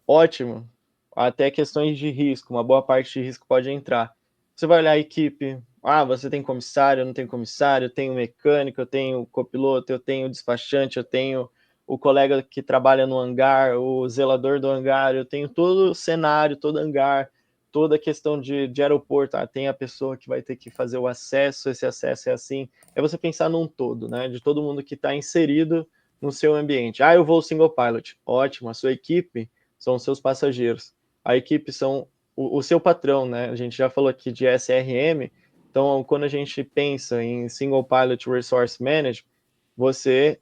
Ótimo. Até questões de risco, uma boa parte de risco pode entrar. Você vai olhar a equipe, ah, você tem comissário, não tem comissário, eu tenho mecânico, eu tenho copiloto, eu tenho despachante, eu tenho o colega que trabalha no hangar, o zelador do hangar, eu tenho todo o cenário, todo hangar, toda a questão de aeroporto, ah, tem a pessoa que vai ter que fazer o acesso, esse acesso é assim. É você pensar num todo, né? De todo mundo que está inserido no seu ambiente. Ah, eu vou single pilot. Ótimo, a sua equipe são os seus passageiros. A equipe são o seu patrão, né? A gente já falou aqui de SRM, então quando a gente pensa em Single Pilot Resource Management, você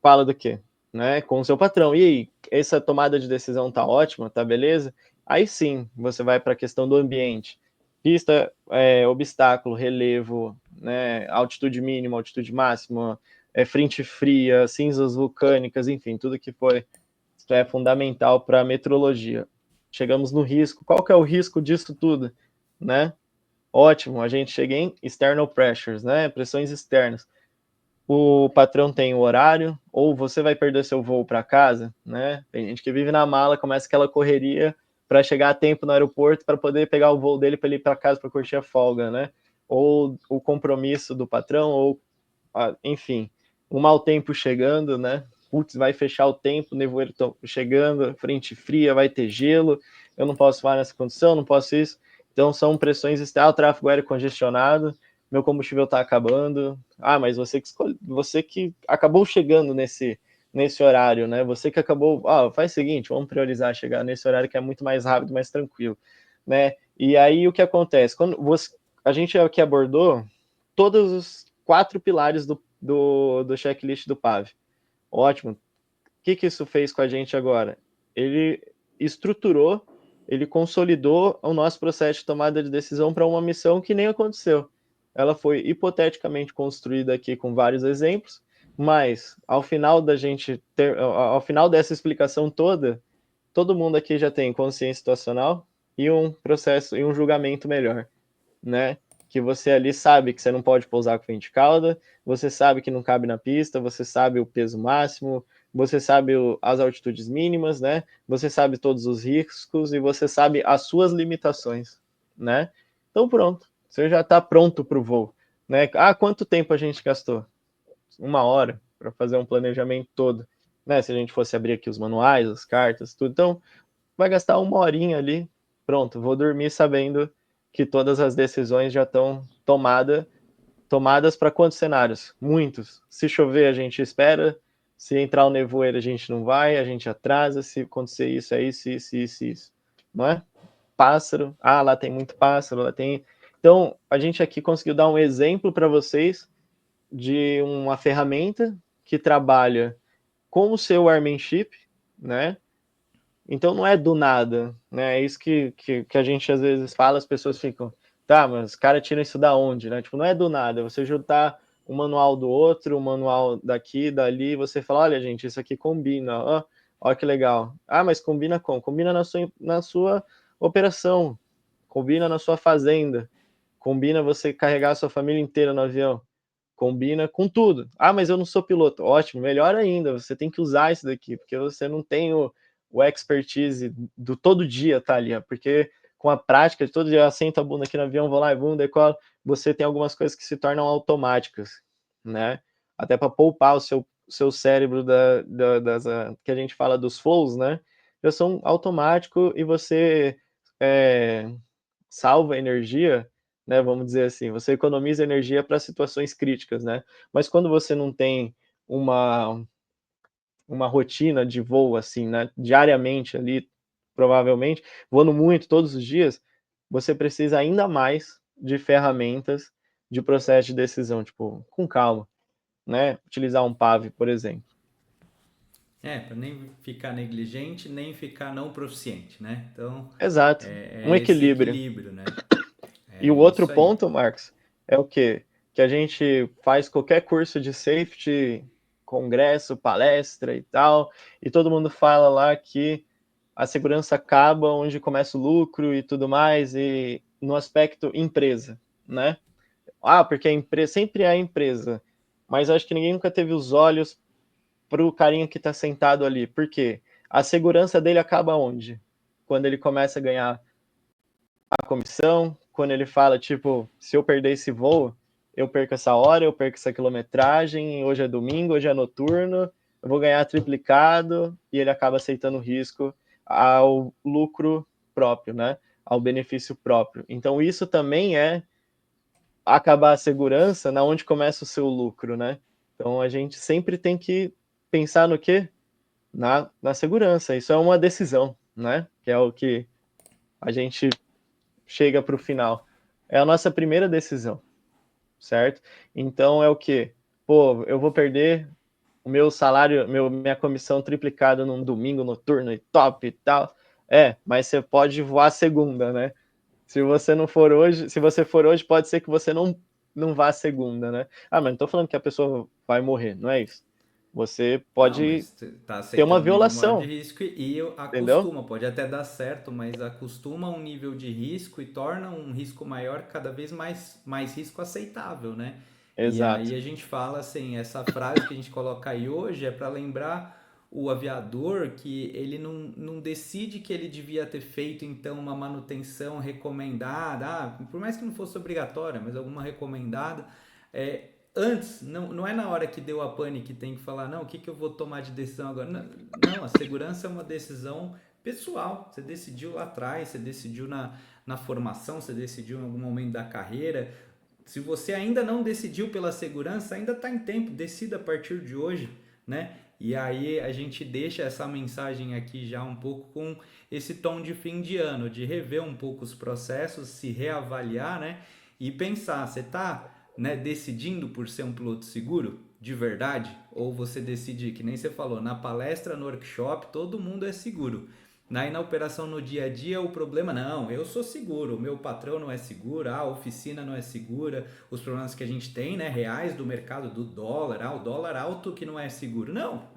fala do quê? Né? Com o seu patrão. E aí, essa tomada de decisão tá ótima, tá beleza? Aí sim, você vai para a questão do ambiente. Pista, obstáculo, relevo, né? Altitude mínima, altitude máxima, frente fria, cinzas vulcânicas, enfim, tudo que foi é fundamental para a metrologia. Chegamos no risco. Qual que é o risco disso tudo? Né? Ótimo, a gente chega em external pressures, né? Pressões externas. O patrão tem o horário, ou você vai perder seu voo para casa, né? Tem gente que vive na mala, começa aquela correria para chegar a tempo no aeroporto para poder pegar o voo dele para ele ir para casa para curtir a folga, né? Ou o compromisso do patrão, ou enfim, um mau tempo chegando, né? Putz, vai fechar o tempo, nevoeiro chegando, frente fria, vai ter gelo, eu não posso voar nessa condição, não posso isso. Então são pressões externas, o tráfego aéreo congestionado, meu combustível está acabando. Ah, mas você que escolhe, você que acabou chegando nesse horário, né? Você que acabou, faz o seguinte, vamos priorizar chegar nesse horário que é muito mais rápido, mais tranquilo, né? E aí o que acontece? Quando a gente aqui abordou todos os 4 pilares do checklist do PAV. Ótimo. O que isso fez com a gente agora? Ele estruturou, ele consolidou o nosso processo de tomada de decisão para uma missão que nem aconteceu. Ela foi hipoteticamente construída aqui com vários exemplos, mas ao final ao final dessa explicação toda, todo mundo aqui já tem consciência situacional e um processo e um julgamento melhor, né? Que você ali sabe que você não pode pousar com fim de cauda, você sabe que não cabe na pista, você sabe o peso máximo, você sabe as altitudes mínimas, né? Você sabe todos os riscos e você sabe as suas limitações, né? Então pronto, você já está pronto para o voo, né? Ah, quanto tempo a gente gastou? 1 hora para fazer um planejamento todo, né? Se a gente fosse abrir aqui os manuais, as cartas, tudo, então vai gastar 1 horinha ali, pronto, vou dormir sabendo que todas as decisões já estão tomadas para quantos cenários? Muitos. Se chover, a gente espera, se entrar o nevoeiro, a gente não vai, a gente atrasa, se acontecer isso, é isso, isso, isso, isso. Não é? Pássaro, lá tem muito pássaro, lá tem... Então, a gente aqui conseguiu dar um exemplo para vocês de uma ferramenta que trabalha com o seu airmanship, né? Então não é do nada, né? É isso que a gente às vezes fala, as pessoas ficam, tá, mas os caras tiram isso da onde, né? Tipo, não é do nada, você juntar um manual do outro, um manual daqui, dali, você fala, olha, gente, isso aqui combina, ó que legal. Ah, mas combina como? Combina na sua operação, combina na sua fazenda, combina você carregar a sua família inteira no avião, combina com tudo. Ah, mas eu não sou piloto. Ótimo, melhor ainda, você tem que usar isso daqui, porque você não tem o expertise do todo dia tá ali, porque com a prática de todo dia, eu assento a bunda aqui no avião, vou lá e bunda, decolo, você tem algumas coisas que se tornam automáticas, né? Até para poupar o seu cérebro que a gente fala dos flows, né? Já são automático e você salva energia, né? Vamos dizer assim, você economiza energia para situações críticas, né? Mas quando você não tem uma rotina de voo assim, né, diariamente ali, provavelmente, voando muito todos os dias, você precisa ainda mais de ferramentas de processo de decisão, tipo, com calma, né? Utilizar um PAV, por exemplo. Para nem ficar negligente, nem ficar não proficiente, né? Então, Exato. Um é esse equilíbrio. equilíbrio, né? E o É outro isso aí. ponto, Marcos, é o quê? Que a gente faz qualquer curso de safety, congresso, palestra e tal, e todo mundo fala lá que a segurança acaba onde começa o lucro e tudo mais, e no aspecto empresa, né? Porque a empresa sempre é a empresa, mas acho que ninguém nunca teve os olhos para o carinha que está sentado ali. Por quê? A segurança dele acaba onde? Quando ele começa a ganhar a comissão, quando ele fala, tipo, se eu perder esse voo, eu perco essa hora, eu perco essa quilometragem, hoje é domingo, hoje é noturno, eu vou ganhar triplicado, e ele acaba aceitando o risco ao lucro próprio, né? Ao benefício próprio. Então, isso também é acabar a segurança na onde começa o seu lucro, né? Então, a gente sempre tem que pensar no quê? Na segurança. Isso é uma decisão, né? Que é o que a gente chega para o final. É a nossa primeira decisão, certo? Então é o quê? Pô, eu vou perder o meu salário, minha comissão triplicada num domingo noturno e top e tal. Mas você pode voar segunda, né? Se você não for hoje, se você for hoje, pode ser que você não vá segunda, né? Mas não tô falando que a pessoa vai morrer, não é isso. Você Não, pode mas está ter uma aceitando um nível maior de violação, risco e entendeu? acostuma, pode até dar certo, mas acostuma um nível de risco e torna um risco maior cada vez mais risco aceitável, né? E Exato. aí a gente fala assim, essa frase que a gente coloca aí hoje é para lembrar o aviador que ele não decide que ele devia ter feito então uma manutenção recomendada, por mais que não fosse obrigatória, mas alguma recomendada, antes, não é na hora que deu a pane que tem que falar, não, o que eu vou tomar de decisão agora? Não, a segurança é uma decisão pessoal. Você decidiu lá atrás, você decidiu na formação, você decidiu em algum momento da carreira. Se você ainda não decidiu pela segurança, ainda está em tempo, decida a partir de hoje, né? E aí a gente deixa essa mensagem aqui já um pouco com esse tom de fim de ano, de rever um pouco os processos, se reavaliar, né? E pensar, você está, né, decidindo por ser um piloto seguro de verdade? Ou você decide, que nem você falou, na palestra, no workshop, todo mundo é seguro. Na operação no dia a dia, o problema não, eu sou seguro, o meu patrão não é seguro, a oficina não é segura, os problemas que a gente tem, né, reais do mercado do dólar, o dólar alto que não é seguro. Não,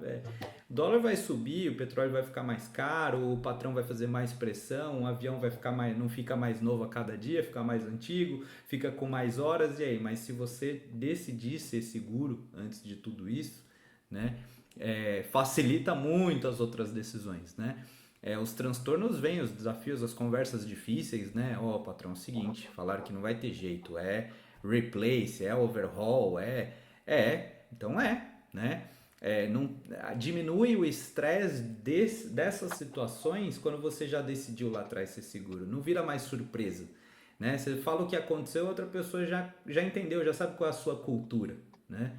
o dólar vai subir, o petróleo vai ficar mais caro, o patrão vai fazer mais pressão, o avião vai ficar mais, não fica mais novo a cada dia, fica mais antigo, fica com mais horas, e aí? Mas se você decidir ser seguro antes de tudo isso, né, facilita muito as outras decisões, né? Os transtornos vêm, os desafios, as conversas difíceis, né? Patrão, é o seguinte, falaram que não vai ter jeito, replace, overhaul, então né? Não, diminui o estresse dessas situações quando você já decidiu lá atrás ser seguro, não vira mais surpresa, né? Você fala o que aconteceu, outra pessoa já entendeu, já sabe qual é a sua cultura, né?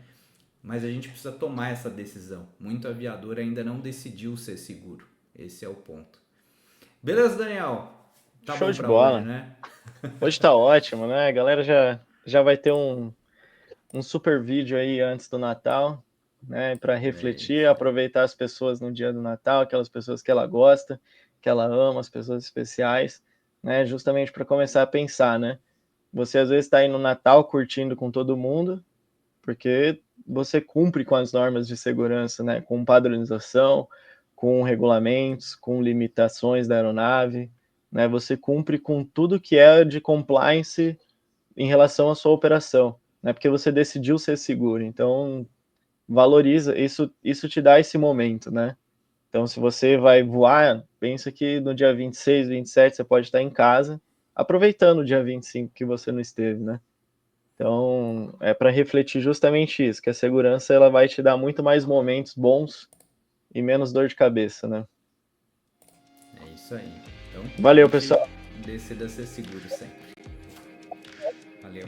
Mas a gente precisa tomar essa decisão. Muito aviador ainda não decidiu ser seguro. Esse é o ponto. Beleza, Daniel? Tá Show bom de pra hoje, bola. né? Hoje tá ótimo, né? A galera já vai ter um super vídeo aí antes do Natal, né? Para É refletir, isso aí. aproveitar as pessoas no dia do Natal, aquelas pessoas que ela gosta, que ela ama, as pessoas especiais, né? Justamente para começar a pensar, né? Você às vezes está aí no Natal curtindo com todo mundo, porque você cumpre com as normas de segurança, né? Com padronização, com regulamentos, com limitações da aeronave, né? Você cumpre com tudo que é de compliance em relação à sua operação, né? Porque você decidiu ser seguro. Então, valoriza isso te dá esse momento, né? Então, se você vai voar, pensa que no dia 26, 27 você pode estar em casa, aproveitando o dia 25 que você não esteve, né? Então, é para refletir justamente isso, que a segurança ela vai te dar muito mais momentos bons e menos dor de cabeça, né? É isso aí. Então, que a Valeu, gente pessoal. decida ser seguro sempre. Valeu.